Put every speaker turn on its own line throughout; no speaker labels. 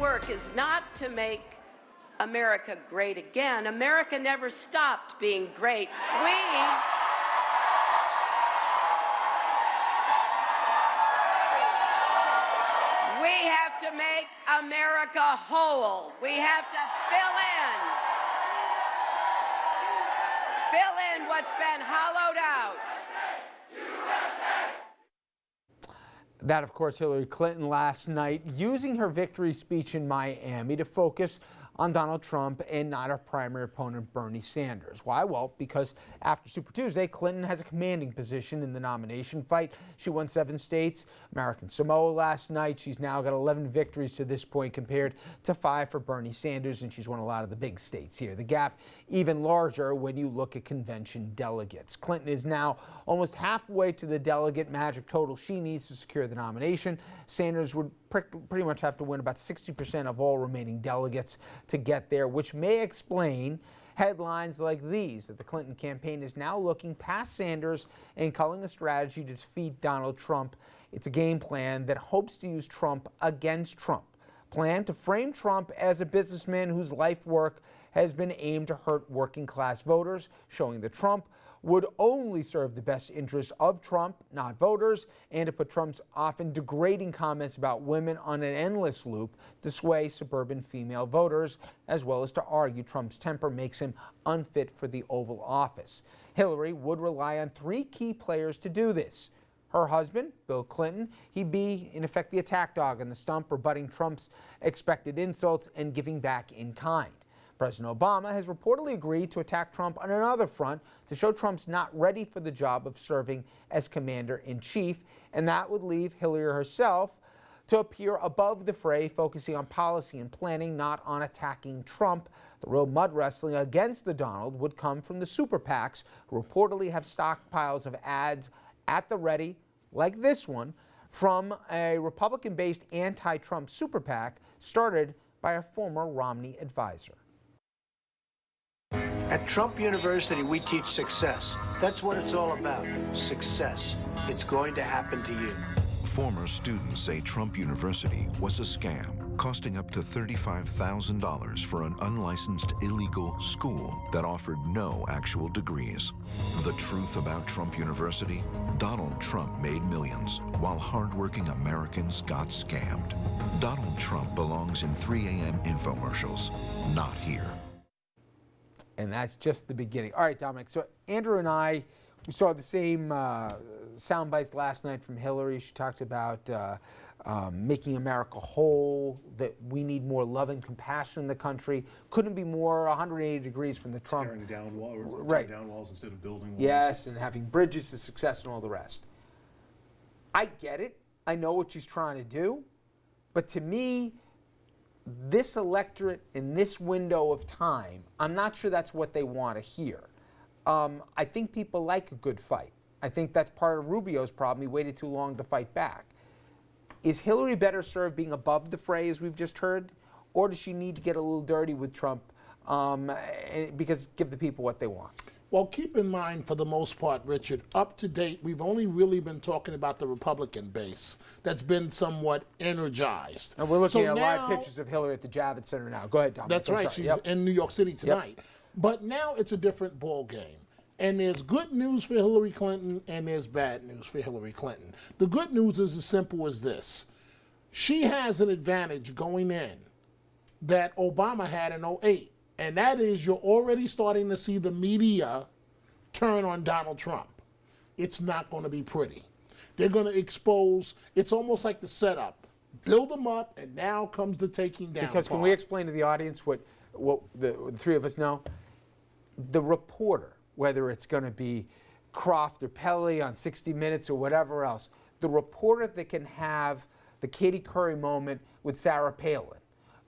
work is not to make America great again. America never stopped being great. We have to make America whole. We have to fill in what's been hollowed out.
That, of course, Hillary Clinton last night using her victory speech in Miami to focus on Donald Trump and not her primary opponent, Bernie Sanders. Why? Well, because after Super Tuesday, Clinton has a commanding position in the nomination fight. She won 7 states, American Samoa last night. She's now got 11 victories to this point compared to 5 for Bernie Sanders, and she's won a lot of the big states here. The gap even larger when you look at convention delegates. Clinton is now almost halfway to the delegate magic total she needs to secure the nomination. Sanders would pretty much have to win about 60% of all remaining delegates to get there, which may explain headlines like these, that the Clinton campaign is now looking past Sanders and culling a strategy to defeat Donald Trump. It's a game plan that hopes to use Trump against Trump. Plan to frame Trump as a businessman whose life work has been aimed to hurt working class voters, showing that Trump would only serve the best interests of Trump, not voters, and to put Trump's often degrading comments about women on an endless loop to sway suburban female voters, as well as to argue Trump's temper makes him unfit for the Oval Office. Hillary would rely on 3 key players to do this. Her husband, Bill Clinton, he'd be, in effect, the attack dog on the stump, rebutting Trump's expected insults and giving back in kind. President Obama has reportedly agreed to attack Trump on another front to show Trump's not ready for the job of serving as commander-in-chief, and that would leave Hillary herself to appear above the fray, focusing on policy and planning, not on attacking Trump. The real mud wrestling against the Donald would come from the super PACs, who reportedly have stockpiles of ads at the ready, like this one, from a Republican-based anti-Trump super PAC started by a former Romney advisor.
At Trump University, we teach success. That's what it's all about, success. It's going to happen to you.
Former students say Trump University was a scam, costing up to $35,000 for an unlicensed illegal school that offered no actual degrees. The truth about Trump University? Donald Trump made millions, while hardworking Americans got scammed. Donald Trump belongs in 3 a.m. infomercials, not here.
And that's just the beginning. All right, Dominic, so Andrew and I, we saw the same sound bites last night from Hillary. She talked about making America whole, that we need more love and compassion in the country. Couldn't be more 180 degrees from the Trump.
Tearing down walls instead of building walls.
Yes, and having bridges to success and all the rest. I get it. I know what she's trying to do. But to me, this electorate in this window of time, I'm not sure that's what they want to hear. I think people like a good fight. I think that's part of Rubio's problem. He waited too long to fight back. Is Hillary better served being above the fray, as we've just heard, or does she need to get a little dirty with Trump because give the people what they want?
Well, keep in mind, for the most part, Richard, up to date, we've only really been talking about the Republican base that's been somewhat energized.
And we're looking at live pictures of Hillary at the Javits Center now. Go ahead, Tom.
That's right. She's in New York City tonight. Yep. But now it's a different ball game. And there's good news for Hillary Clinton and there's bad news for Hillary Clinton. The good news is as simple as this. She has an advantage going in that Obama had in 2008. And that is, you're already starting to see the media turn on Donald Trump. It's not going to be pretty. They're going to expose, it's almost like the setup. Build them up, and now comes the taking down
Because
part.
Can we explain to the audience what the 3 of us know? The reporter, whether it's going to be Croft or Pelley on 60 Minutes or whatever else, the reporter that can have the Katie Curry moment with Sarah Palin,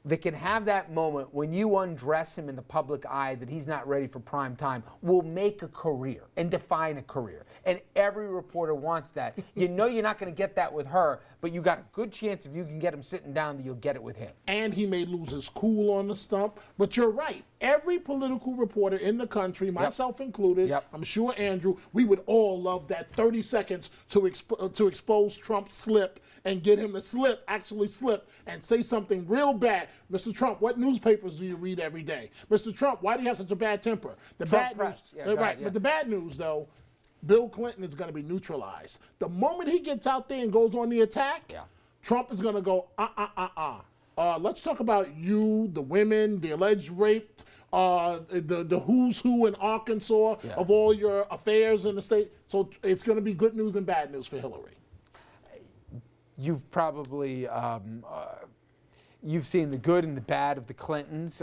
that can have that moment when you undress him in the public eye that he's not ready for prime time, will make a career and define a career. And every reporter wants that. You know you're not going to get that with her, but but you got a good chance if you can get him sitting down that you'll get it with him.
And he may lose his cool on the stump. But you're right. Every political reporter in the country, myself included, I'm sure Andrew, we would all love that 30 seconds to expose Trump's slip and get him to actually slip, and say something real bad. Mr. Trump, what newspapers do you read every day? Mr. Trump, why do you have such a bad temper? The
Trump
bad
press.
news,
Yeah,
right? But the bad news, though, Bill Clinton is going to be neutralized. The moment he gets out there and goes on the attack, Trump is going to go, let's talk about you, the women, the alleged rape, the who's who in Arkansas of all your affairs in the state. So it's going to be good news and bad news for Hillary.
You've probably you've seen the good and the bad of the Clintons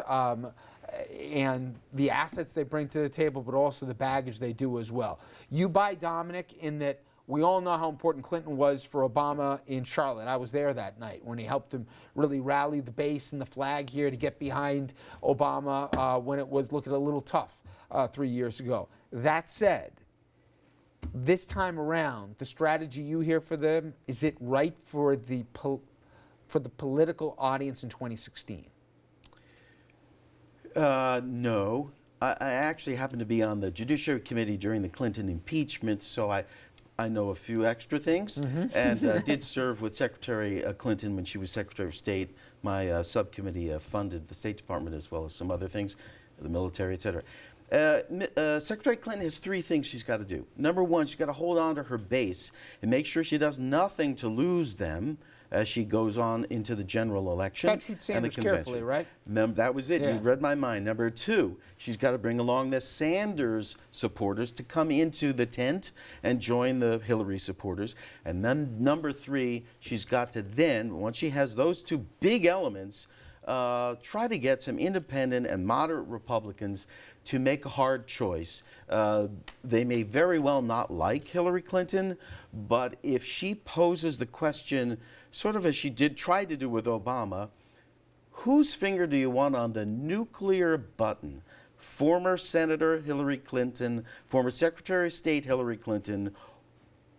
and the assets they bring to the table, but also the baggage they do as well. You buy Dominic in that we all know how important Clinton was for Obama in Charlotte. I was there that night when he helped him really rally the base and the flag here to get behind Obama when it was looking a little tough 3 years ago. That said, this time around, the strategy you hear for them, is it right for the political audience in 2016?
No. I actually happened to be on the Judiciary Committee during the Clinton impeachment, so I know a few extra things, and did serve with Secretary Clinton when she was Secretary of State. My subcommittee funded the State Department as well as some other things, the military, et cetera. Secretary Clinton has 3 things she's got to do. Number 1, she's got to hold on to her base and make sure she does nothing to lose them as she goes on into the general election
Got to treat
and the
Sanders
convention.
carefully, right?
That was it.
Yeah.
You read my mind. Number 2, she's got to bring along the Sanders supporters to come into the tent and join the Hillary supporters. And then number 3, she's got to then, once she has those 2 big elements, try to get some independent and moderate Republicans to make a hard choice. They may very well not like Hillary Clinton, but if she poses the question, sort of as she tried to do with Obama, whose finger do you want on the nuclear button? Former Senator Hillary Clinton, former Secretary of State Hillary Clinton,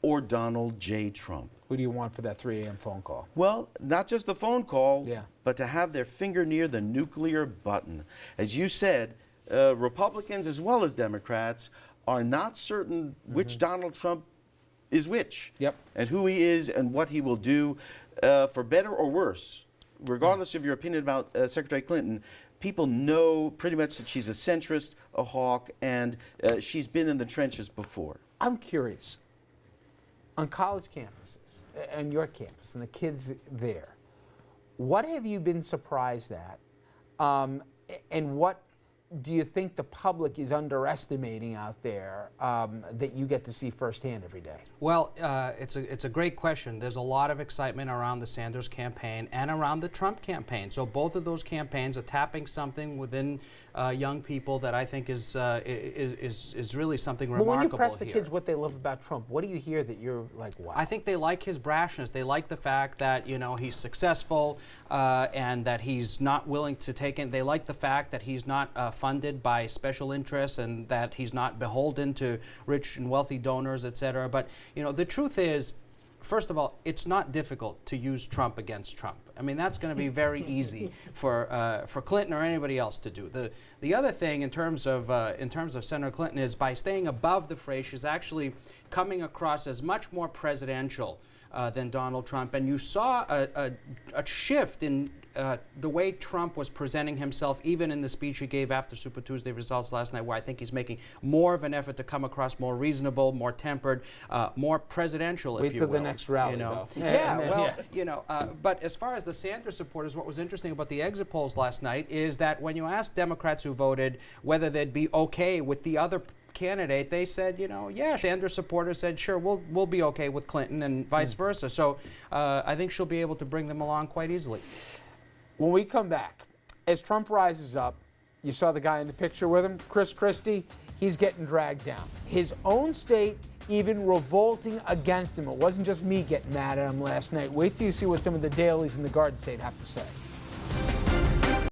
or Donald J. Trump?
Who do you want for that 3 a.m. phone call?
Well, not just the phone call,
Yeah.
but to have their finger near the nuclear button. As you said, Republicans as well as Democrats are not certain which Donald Trump is which, and who he is and what he will do, for better or worse. Regardless of your opinion about Secretary Clinton, people know pretty much that she's a centrist, a hawk, and she's been in the trenches before.
I'm curious, on college campuses, and your campus, and the kids there, what have you been surprised at, and what do you think the public is underestimating out there that you get to see firsthand every day?
Well, it's a great question. There's a lot of excitement around the Sanders campaign and around the Trump campaign. So both of those campaigns are tapping something within young people that I think is really something remarkable here.
But when you press the kids what they love about Trump, what do you hear that you're like, wow?
I think they like his brashness. They like the fact that, you know, he's successful and that he's not willing to take it. They like the fact that he's not funded by special interests and that he's not beholden to rich and wealthy donors, et cetera. But, you know, the truth is, first of all, it's not difficult to use Trump against Trump. I mean, that's going to be very easy for Clinton or anybody else to do. The other thing in terms of Senator Clinton is by staying above the fray, she's actually coming across as much more presidential than Donald Trump. And you saw a shift in the way Trump was presenting himself, even in the speech he gave after Super Tuesday results last night, where I think he's making more of an effort to come across more reasonable, more tempered, more presidential, if you will.
Wait till the next rally,
you know?
though.
You know, but as far as the Sanders supporters, what was interesting about the exit polls last night is that when you asked Democrats who voted whether they'd be okay with the other candidate, they said, you know, yeah, Sanders supporters said, sure, we'll be okay with Clinton, and vice versa. So I think she'll be able to bring them along quite easily.
When we come back, as Trump rises up, you saw the guy in the picture with him, Chris Christie, he's getting dragged down. His own state even revolting against him. It wasn't just me getting mad at him last night. Wait till you see what some of the dailies in the Garden State have to say.